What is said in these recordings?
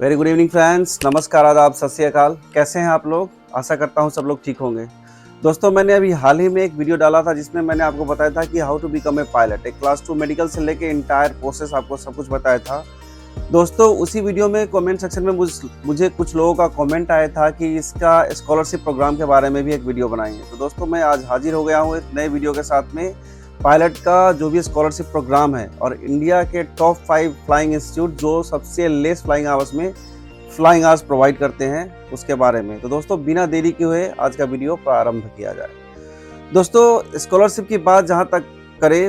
Very good evening friends, नमस्कार, आदाब, सत श्री अकाल। कैसे हैं आप लोग? आशा करता हूं सब लोग ठीक होंगे। दोस्तों, मैंने अभी हाल ही में एक वीडियो डाला था जिसमें मैंने आपको बताया था कि how to become a pilot. एक क्लास 2 मेडिकल से लेके इंटायर प्रोसेस आपको सब कुछ बताया था। दोस्तों, उसी वीडियो में कमेंट सेक्शन में मुझे कुछ लोगों का कमेंट आया था कि इसका स्कॉलरशिप प्रोग्राम के बारे में भी एक वीडियो बनाइए। तो दोस्तों, मैं आज हाजिर हो गया हूँ एक नए वीडियो के साथ में। पायलट का जो भी स्कॉलरशिप प्रोग्राम है और इंडिया के टॉप 5 फ्लाइंग इंस्टीट्यूट जो सबसे लेस फ्लाइंग आवर्स में फ्लाइंग आवर्स प्रोवाइड करते हैं उसके बारे में। तो दोस्तों, बिना देरी किए हुए आज का वीडियो प्रारंभ किया जाए। दोस्तों, स्कॉलरशिप की बात जहां तक करें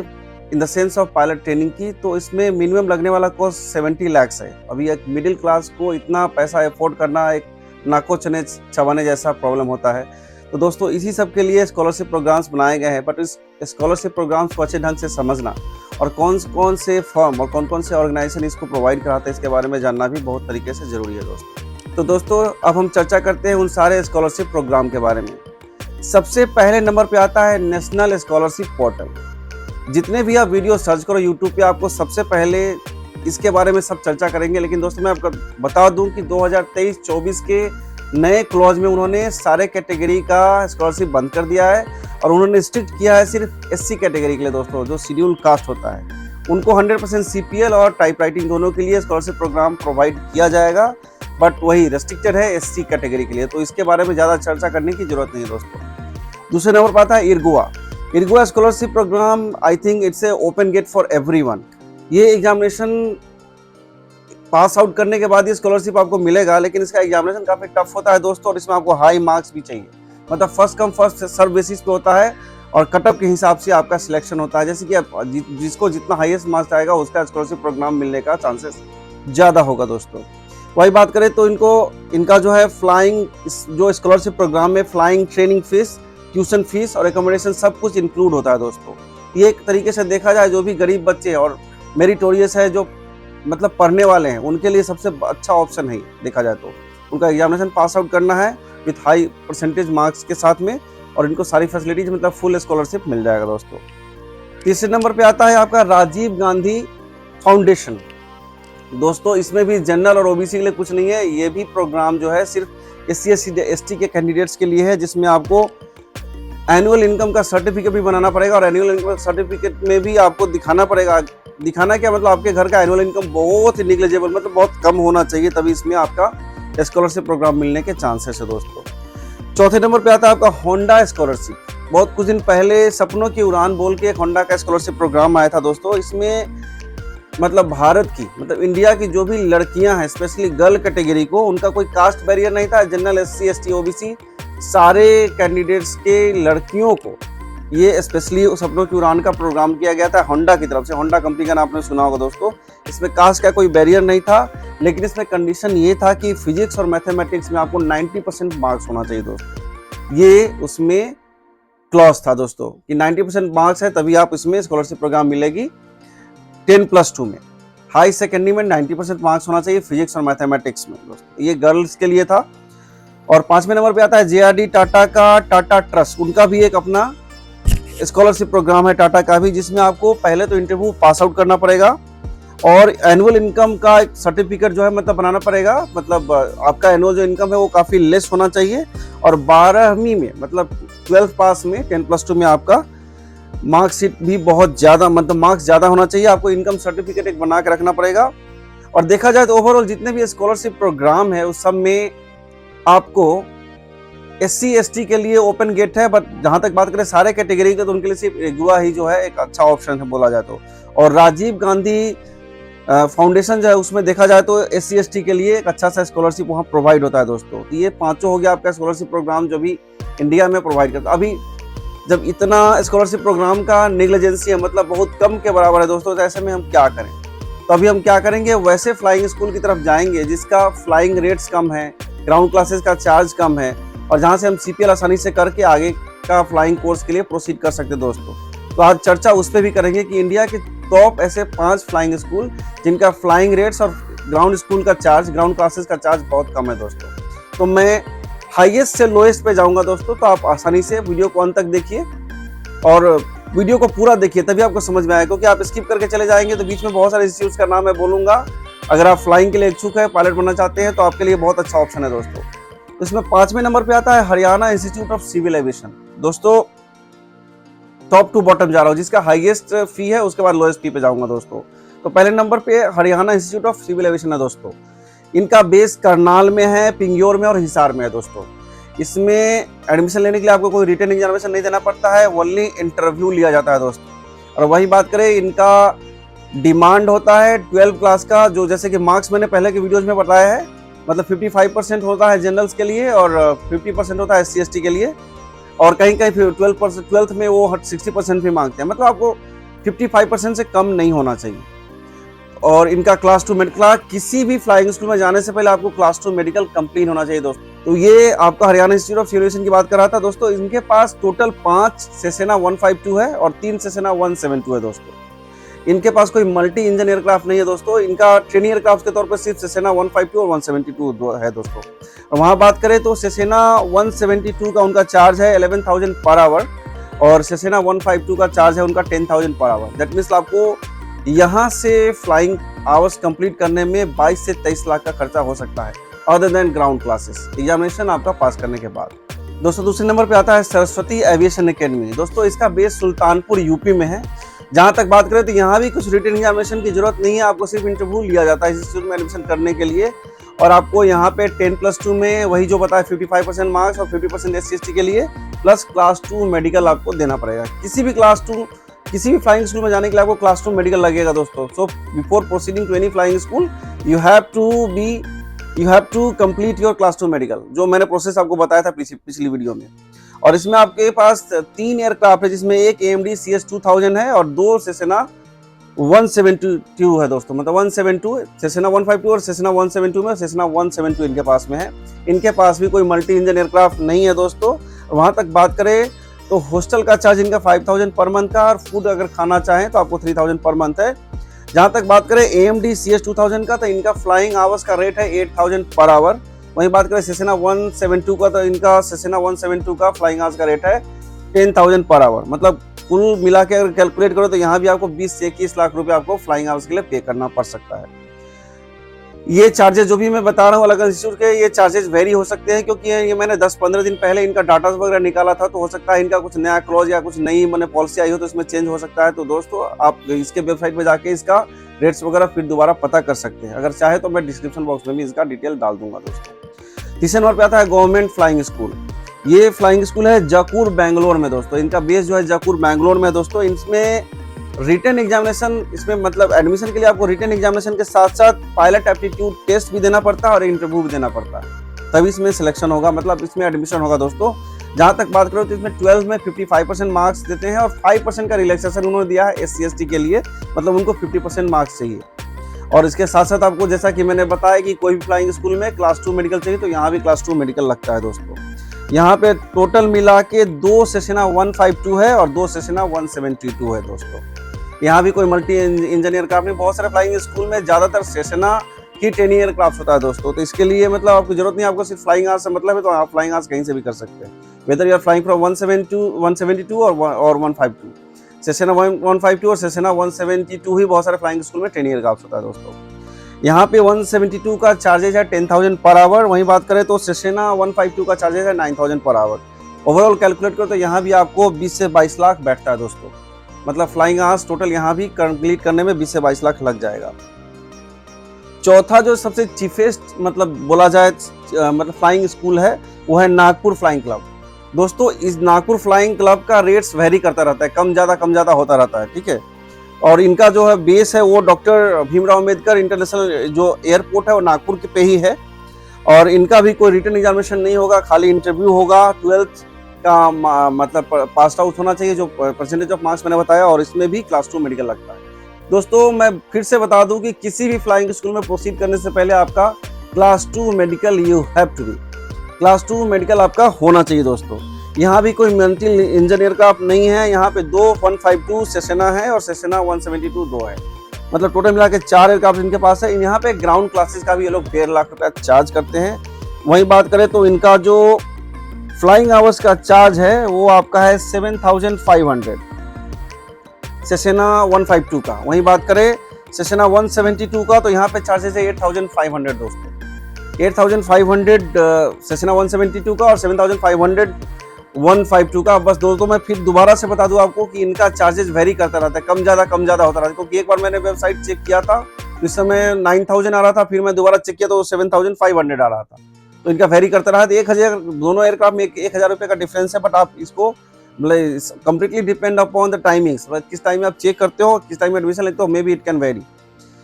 in the sense of pilot training की, तो इसमें मिनिमम लगने वाला कॉस्ट 70 लाख है। अभी एक मिडिल क्लास को इतना पैसा अफोर्ड करना एक नाको चबाने जैसा प्रॉब्लम होता है। तो दोस्तों, इसी सब के लिए स्कॉलरशिप प्रोग्राम्स बनाए गए हैं। बट इस स्कॉलरशिप प्रोग्राम्स को अच्छे ढंग से समझना और कौन कौन से फर्म और कौन कौन से ऑर्गेनाइजेशन इसको प्रोवाइड कराते हैं इसके बारे में जानना भी बहुत तरीके से ज़रूरी है दोस्तों। तो दोस्तों, अब हम चर्चा करते हैं उन सारे स्कॉलरशिप प्रोग्राम के बारे में। सबसे पहले नंबर पे आता है नेशनल स्कॉलरशिप पोर्टल। जितने भी आप वीडियो सर्च करो यूट्यूब पे, आपको सबसे पहले इसके बारे में सब चर्चा करेंगे। लेकिन दोस्तों, मैं आपको बता दूं कि 2023-24 के नए क्लॉज में उन्होंने सारे कैटेगरी का स्कॉलरशिप बंद कर दिया है और उन्होंने स्ट्रिक्ट किया है सिर्फ SC कैटेगरी के लिए। दोस्तों, जो शेड्यूल कास्ट होता है उनको 100% CPL और टाइप राइटिंग दोनों के लिए स्कॉलरशिप प्रोग्राम प्रोवाइड किया जाएगा। बट वही रेस्ट्रिक्टेड है SC कैटेगरी के लिए, तो इसके बारे में ज़्यादा चर्चा करने की जरूरत नहीं है दोस्तों। दूसरे नंबर पर आता है इरगुआ scholarship program. I think it's a open gate for everyone. ये एग्जामिनेशन पास आउट करने के बाद ये स्कॉलरशिप आपको मिलेगा, लेकिन इसका एग्जामिनेशन काफ़ी टफ होता है दोस्तों, और इसमें आपको हाई मार्क्स भी चाहिए। मतलब first come first serve basis पे होता है और कटअप के हिसाब से आपका सिलेक्शन होता है। जैसे कि जिसको जितना हाईएस्ट मार्क्स आएगा उसका स्कॉलरशिप प्रोग्राम मिलने का चांसेस ज़्यादा होगा दोस्तों। वही बात करें तो इनका जो है फ्लाइंग जो स्कॉलरशिप प्रोग्राम में flying training fees, tuition fees और एकोमोडेशन सब कुछ इंक्लूड होता है दोस्तों। ये एक तरीके से देखा जाए जो भी गरीब बच्चे और मेरिटोरियस है, जो मतलब पढ़ने वाले हैं, उनके लिए सबसे अच्छा ऑप्शन है देखा जाए तो। उनका एग्जामिनेशन पास आउट करना है विथ हाई परसेंटेज मार्क्स के साथ में, और इनको सारी फैसिलिटीज मतलब फुल स्कॉलरशिप मिल जाएगा दोस्तों। तीसरे नंबर पे आता है आपका राजीव गांधी फाउंडेशन। दोस्तों, इसमें भी जनरल और OBC के लिए कुछ नहीं है। ये भी प्रोग्राम जो है सिर्फ SC ST के कैंडिडेट्स के लिए है, जिसमें आपको एनुअल इनकम का सर्टिफिकेट भी बनाना पड़ेगा और एनुअल इनकम सर्टिफिकेट में भी आपको दिखाना पड़ेगा। दिखाना क्या मतलब, आपके घर का एनुअल इनकम बहुत ही निग्लेजेबल मतलब बहुत कम होना चाहिए, तभी इसमें आपका स्कॉलरशिप प्रोग्राम मिलने के चांसेस है दोस्तों। चौथे नंबर पे आता है आपका होंडा स्कॉलरशिप। बहुत कुछ दिन पहले सपनों की उड़ान बोल के एक होंडा का स्कॉलरशिप प्रोग्राम आया था दोस्तों। इसमें मतलब भारत की मतलब इंडिया की जो भी लड़कियां हैं, स्पेशली गर्ल कैटेगरी को, उनका कोई कास्ट बैरियर नहीं था। जनरल SC ST OBC सारे कैंडिडेट्स के लड़कियों को ये स्पेशली सपनों की उड़ान का प्रोग्राम किया गया था होंडा की तरफ से। होंडा कंपनी का नाम आपने सुना होगा दोस्तों। इसमें कास्ट का कोई बैरियर नहीं था, लेकिन इसमें कंडीशन ये था कि फिजिक्स और मैथमेटिक्स में आपको 90% मार्क्स होना चाहिए दोस्तों। ये उसमें क्लॉज था दोस्तों कि 90% मार्क्स है तभी आप इसमें स्कॉलरशिप प्रोग्राम मिलेगी 10+2 में। हाई सेकेंडरी में 90% मार्क्स होना चाहिए फिजिक्स और मैथमेटिक्स में दोस्तों। ये गर्ल्स के लिए था। और 5वें नंबर पे आता है JRD टाटा का टाटा ट्रस्ट। उनका भी एक अपना स्कॉलरशिप प्रोग्राम है टाटा का भी, जिसमें आपको पहले तो इंटरव्यू पास आउट करना पड़ेगा और एनुअल इनकम का एक सर्टिफिकेट जो है मतलब बनाना पड़ेगा। मतलब आपका एनुअल जो इनकम है वो काफ़ी लेस होना चाहिए, और 12वीं में मतलब 12th पास में 10+2 में आपका मार्कशीट भी बहुत ज़्यादा मतलब मार्क्स ज़्यादा होना चाहिए। आपको इनकम सर्टिफिकेट एक बना के रखना पड़ेगा। और देखा जाए तो ओवरऑल जितने भी स्कॉलरशिप प्रोग्राम है उस सब में आपको SC ST के लिए ओपन गेट है। बट जहां तक बात करें सारे कैटेगरी के, तो उनके लिए सिर्फ इरगुआ ही जो है एक अच्छा ऑप्शन है बोला जाए तो। और राजीव गांधी फाउंडेशन जो है उसमें देखा जाए तो SC ST के लिए एक अच्छा सा स्कॉलरशिप वहां प्रोवाइड होता है दोस्तों। तो ये पांचों हो गया आपका स्कॉलरशिप प्रोग्राम जो भी इंडिया में प्रोवाइड करता है। अभी जब इतना स्कॉलरशिप प्रोग्राम का नेग्लिजेंसी है मतलब बहुत कम के बराबर है दोस्तों, तो ऐसे में हम क्या करें? तो अभी हम क्या करेंगे, वैसे फ्लाइंग स्कूल की तरफ जाएंगे जिसका फ्लाइंग रेट्स कम है, ग्राउंड क्लासेस का चार्ज कम है, और जहां से हम CPL आसानी से करके आगे का फ्लाइंग कोर्स के लिए प्रोसीड कर सकते हैं दोस्तों। तो आज चर्चा उस पर भी करेंगे कि इंडिया के टॉप ऐसे 5 फ्लाइंग स्कूल जिनका फ्लाइंग रेट्स और ग्राउंड स्कूल का चार्ज, ग्राउंड क्लासेस का चार्ज बहुत कम है दोस्तों। तो मैं हाईएस्ट से लोएस्ट पे जाऊंगा दोस्तों, तो आप आसानी से वीडियो को अंत तक देखिए और वीडियो को पूरा देखिए, तभी आपको समझ में आएगा। क्योंकि आप स्किप करके चले जाएंगे तो बीच में बहुत सारे इंस्टीट्यूट्स का नाम मैं बोलूंगा, अगर आप फ्लाइंग के लिए इच्छुक है, पायलट बनना चाहते हैं तो आपके लिए बहुत अच्छा ऑप्शन है दोस्तों। इसमें 5वें नंबर पे आता है Haryana institute of civil aviation. दोस्तों टॉप टू बॉटम जा रहा हूँ, जिसका हाईएस्ट फी है उसके बाद लोएस्ट फी पे जाऊंगा दोस्तों। तो पहले नंबर पे Haryana institute of civil aviation है दोस्तों। इनका बेस करनाल में है, पिंगयोर में और हिसार में है दोस्तों। इसमें एडमिशन लेने के लिए आपको कोई रिटन एग्जामिनेशन नहीं देना पड़ता है, ओनली इंटरव्यू लिया जाता है दोस्तों। और वही बात करें, इनका डिमांड होता है 12 क्लास का, जो जैसे कि मार्क्स मैंने पहले के वीडियोज में बताया है, मतलब 55% होता है जनरल्स के लिए और 50% होता है SC/ST के लिए, और कहीं कहीं 12% में वो 60% भी मांगते हैं, मतलब आपको 55% से कम नहीं होना चाहिए। और इनका क्लास 2 मेडिकल, किसी भी फ्लाइंग स्कूल में जाने से पहले आपको क्लास 2 मेडिकल कंप्लीट होना चाहिए दोस्तों। तो ये आपका Haryana institute of civil aviation की बात कर रहा था दोस्तों। इनके पास टोटल 5 सेसेना 152 है और 3 सेसेना 172 है दोस्तों। इनके पास कोई मल्टी इंजन एयरक्राफ्ट नहीं है दोस्तों। इनका ट्रेनिंग एयरक्राफ्ट के तौर पर सिर्फ सेसेना 152 और 172 है दोस्तों। और वहाँ बात करें तो सेसेना 172 का उनका चार्ज है 11,000 पर आवर और सेसेना 152 का चार्ज है उनका 10,000 पर आवर। दैट मीन्स आपको यहाँ से फ्लाइंग आवर्स कंप्लीट करने में 22 से 23 लाख का खर्चा हो सकता है, other than ground classes examination आपका पास करने के बाद। दोस्तों दूसरे नंबर पे आता है सरस्वती एविएशन एकेडमी। दोस्तों इसका बेस सुल्तानपुर यूपी में है। जहाँ तक बात करें तो यहाँ भी कुछ रिटन एग्जामिनेशन की जरूरत नहीं है, आपको सिर्फ इंटरव्यू लिया जाता है इस इंस्टीट्यूट में एडमिशन करने के लिए। और आपको यहाँ पे 10+2 में वही जो बताया 55% मार्क्स और 50% SC/ST के लिए प्लस क्लास 2 मेडिकल आपको देना पड़ेगा। किसी भी फ्लाइंग स्कूल में जाने के लिए आपको क्लास 2 मेडिकल लगेगा दोस्तों। So before proceeding to any flying school you have to complete your class 2 medical, जो मैंने प्रोसेस आपको बताया था पिछली वीडियो में। और इसमें आपके पास 3 एयरक्राफ्ट है, जिसमें एक AMD CS2000 है और 2 सेसेना 172 है दोस्तों। मतलब 172 सेसेना 152 और सेसेना 172 में सेसेना 172 इनके पास में है। इनके पास भी कोई मल्टी इंजन एयरक्राफ्ट नहीं है दोस्तों। वहाँ तक बात करें तो हॉस्टल का चार्ज इनका 5,000 पर मंथ का और फूड अगर खाना चाहें तो आपको 3,000 पर मंथ है। जहाँ तक बात करें AMD CS2000 का, तो इनका फ्लाइंग आवर्स का रेट है 8,000 पर आवर। वहीं बात करें सेसेना 172 का, तो इनका सेसेना 172 का फ्लाइंग आवर्स का रेट है 10,000 पर आवर। मतलब कुल मिला के अगर कैलकुलेट करो तो यहाँ भी आपको 20 से 21 लाख रुपए आपको फ्लाइंग आवर्स के लिए पे करना पड़ सकता है। ये चार्जेस जो भी मैं बता रहा हूँ अलग इंस्टीट्यूट के, ये चार्जेस वेरी हो सकते हैं, क्योंकि ये मैंने 10-15 दिन पहले इनका डाटा वगैरह निकाला था। तो हो सकता है इनका कुछ नया क्लॉज या कुछ नई मैंने पॉलिसी आई हो तो इसमें चेंज हो सकता है। तो दोस्तों आप इसके वेबसाइट पे जाके इसका रेट्स वगैरह फिर दोबारा पता कर सकते हैं। अगर चाहे तो मैं डिस्क्रिप्शन बॉक्स में भी इसका डिटेल डाल दूंगा दोस्तों। तीसरे नंबर पे आता है गवर्नमेंट फ्लाइंग स्कूल। ये फ्लाइंग स्कूल है जयपुर बेंगलोर में दोस्तों। इनका बेस जो है जयपुर बेंगलोर में दोस्तों। इसमें रिटन एग्जामिनेशन, इसमें मतलब एडमिशन के लिए आपको रिटन एग्जामिनेशन के साथ साथ पायलट एप्टीट्यूड टेस्ट भी देना पड़ता है और इंटरव्यू भी देना पड़ता है, तभी इसमें सिलेक्शन होगा, मतलब इसमें एडमिशन होगा दोस्तों। जहाँ तक बात करो तो इसमें 12 में 55% मार्क्स देते हैं और 5% का रिलैक्सेशन उन्होंने दिया है SC/ST के लिए, मतलब उनको 50% मार्क्स चाहिए। और इसके साथ साथ आपको जैसा कि मैंने बताया कि कोई भी फ्लाइंग स्कूल में क्लास 2 मेडिकल चाहिए तो यहाँ भी क्लास 2 मेडिकल लगता है दोस्तों। यहाँ पे टोटल मिला के 2 सेसेना 152 है और 2 सेसेना 172 है दोस्तों। यहाँ भी कोई मल्टी इंजन एयरक्राफ्ट नहीं। बहुत सारे फ्लाइंग स्कूल में ज़्यादातर सेसेना की ट्रेनिंग एयरक्राफ्ट होता है दोस्तों। तो इसके लिए मतलब आपको जरूरत नहीं, आपको सिर्फ फ्लाइंग आवर्स से मतलब है तो आप फ्लाइंग आवर्स कहीं से भी कर सकते हैं, whether you are flying from 172 और 152। सेसेना 152 और सेसेना 172 ही बहुत सारे फ्लाइंग स्कूल में ट्रेनिंग एयरक्राफ्ट होता है दोस्तों। यहाँ पे 172 का चार्जेज है 10,000 पर आवर। वहीं बात करें तो सेसेना 152 का चार्जेज है 9,000 पर आवर। ओवरऑल कैलकुलेट करो तो यहाँ भी आपको 20 से 22 लाख बैठता है दोस्तों। मतलब फ्लाइंग आवर्स टोटल यहाँ भी कंप्लीट करने में 20 से 22 लाख लग जाएगा। चौथा जो सबसे चीफेस्ट मतलब बोला जाए मतलब फ्लाइंग स्कूल है वो है नागपुर फ्लाइंग क्लब। दोस्तों इस नागपुर फ्लाइंग क्लब का रेट्स वेरी करता रहता है, कम ज़्यादा होता रहता है, ठीक है। और इनका जो है बेस है वो डॉक्टर भीमराव अंबेडकर इंटरनेशनल जो एयरपोर्ट है वो नागपुर के पे ही है। और इनका भी कोई रिटन एग्जामिनेशन नहीं होगा, खाली इंटरव्यू होगा। 12th का मतलब पास आउट होना चाहिए, जो परसेंटेज ऑफ मार्क्स मैंने बताया, और इसमें भी क्लास 2 मेडिकल लगता है दोस्तों। मैं फिर से बता दूं कि किसी भी फ्लाइंग स्कूल में प्रोसीड करने से पहले आपका class 2 medical you have to be, class 2 medical आपका होना चाहिए दोस्तों। यहाँ भी कोई मल्टी इंजन एयरक्राफ्ट नहीं है। यहाँ पे 2 152 सेसेना है और सेसेना 172 2 है, मतलब टोटल मिला के 4 एयरक्राफ्ट इनके पास है। यहाँ पे ग्राउंड क्लासेस का भी ये लोग 1.5 लाख रुपया चार्ज करते हैं। वहीं बात करें तो इनका जो फ्लाइंग आवर्स का चार्ज है वो आपका है 7,500 सेसेना 152 का। वहीं बात करें सेसेना 172 का, तो यहाँ पे चार्जेस है 8500 दोस्तों। 8500 सेसेना 172 का और 7500 152 का। बस दोस्तों मैं फिर दोबारा से बता दूं आपको कि इनका चार्जेस वेरी करता रहता है, कम ज़्यादा होता रहता है, क्योंकि एक बार मैंने वेबसाइट चेक किया था इस समय 9000 आ रहा था, फिर मैं दोबारा चेक किया तो 7500 आ रहा था। तो इनका वेरी करता रहा। 1000 दोनों एयरक्राफ्ट में 1000 रुपये का डिफरेंस है, बट आप इसको मतलब completely depend upon the timings, किस टाइम में आप चेक करते हो, किस टाइम में एडमिशन लेते हो, may be it can very.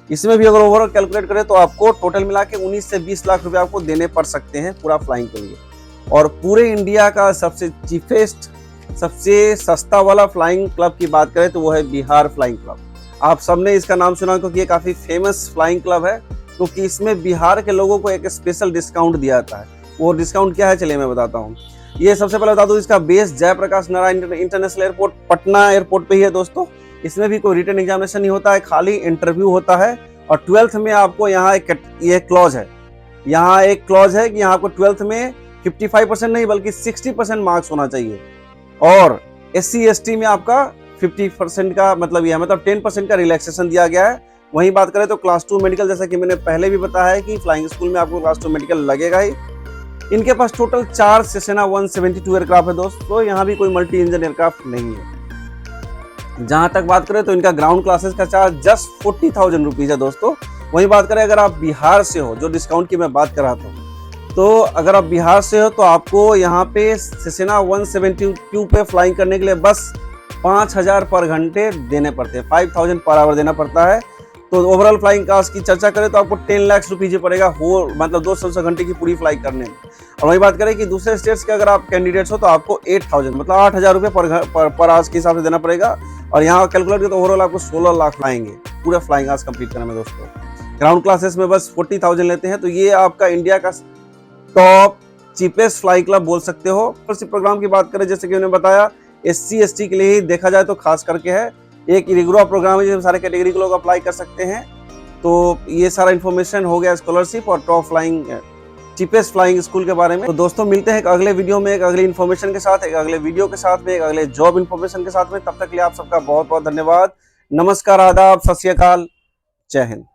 इसमें भी अगर ओवरऑल कैलकुलेट करें तो आपको टोटल मिला के 19 से 20 लाख रुपए आपको देने पड़ सकते हैं पूरा फ्लाइंग के लिए। और पूरे इंडिया का सबसे चीपेस्ट, सबसे सस्ता वाला फ्लाइंग क्लब की बात करें तो वो है बिहार फ्लाइंग क्लब। आप सबने इसका नाम सुना क्योंकि ये काफ़ी फेमस फ्लाइंग क्लब है, क्योंकि इसमें बिहार के लोगों को एक स्पेशल डिस्काउंट दिया जाता है। वो डिस्काउंट क्या है चलिए मैं बताता हूँ। ये सबसे पहले बता दूँ, इसका base Jayaprakash Narayan international airport Patna airport पे ही है दोस्तों। इसमें भी कोई रिटन एग्जामिनेशन नहीं होता है, खाली इंटरव्यू होता है। और 12th में आपको यहाँ एक क्लॉज है, यहाँ एक क्लॉज है कि यहाँ आपको 12th में 55% नहीं बल्कि 60% मार्क्स होना चाहिए। और SC ST में आपका 50% का मतलब यह मतलब 10% का रिलैक्सेशन दिया गया है। वहीं बात करें तो क्लास 2 मेडिकल, जैसा कि मैंने पहले भी बताया है कि फ्लाइंग स्कूल में आपको क्लास 2 मेडिकल लगेगा ही। इनके पास टोटल 4 सेसेना 172 एयरक्राफ्ट है दोस्तों, यहाँ भी कोई मल्टी इंजन एयरक्राफ्ट नहीं है। जहां तक बात करें तो इनका ग्राउंड क्लासेस का चार्ज जस्ट 40,000 रुपीज है दोस्तों। वहीं बात करें अगर आप बिहार से हो, जो डिस्काउंट की मैं बात कर रहा था, तो अगर आप बिहार से हो तो आपको यहाँ पे सेसेना 172 पे फ्लाइंग करने के लिए बस 5000 पर घंटे देने पड़ते हैं, 5000 पर आवर देना पड़ता है। तो ओवरऑल फ्लाइंग कास्ट की चर्चा करें तो आपको 10 लाख रुपीज पड़ेगा हो, मतलब 200 घंटे की पूरी फ्लाइट करने में। और वही बात करें कि दूसरे स्टेट्स के अगर आप कैंडिडेट्स हो तो आपको 8000 मतलब 8000 रुपये पर आवर्स के हिसाब से देना पड़ेगा। और यहाँ कैलकुलेट करें तो ओवरऑल आपको 16 लाख आएंगे पूरे फ्लाइंग आवर्स कंप्लीट करने में दोस्तों। ग्राउंड क्लासेस में बस 40,000 लेते हैं। तो ये आपका इंडिया का टॉप चीपेस्ट फ्लाई क्लब बोल सकते हो। प्रोग्राम की बात करें, जैसे कि मैंने बताया, SC ST के लिए ही देखा जाए तो खास करके है, एक रेगुलर प्रोग्राम है जिसमें सारे कैटेगरी के लोग अप्लाई कर सकते हैं। तो ये सारा इन्फॉर्मेशन हो गया स्कॉलरशिप और top flying cheapest flying school के बारे में। तो दोस्तों मिलते हैं एक अगले वीडियो में, एक अगली इन्फॉर्मेशन के साथ, एक अगले वीडियो के साथ में, एक अगले जॉब इन्फॉर्मेशन के साथ में। तब तक के लिए आप सबका बहुत बहुत धन्यवाद। नमस्कार, आदाब, सत श्री अकाल, जय हिंद।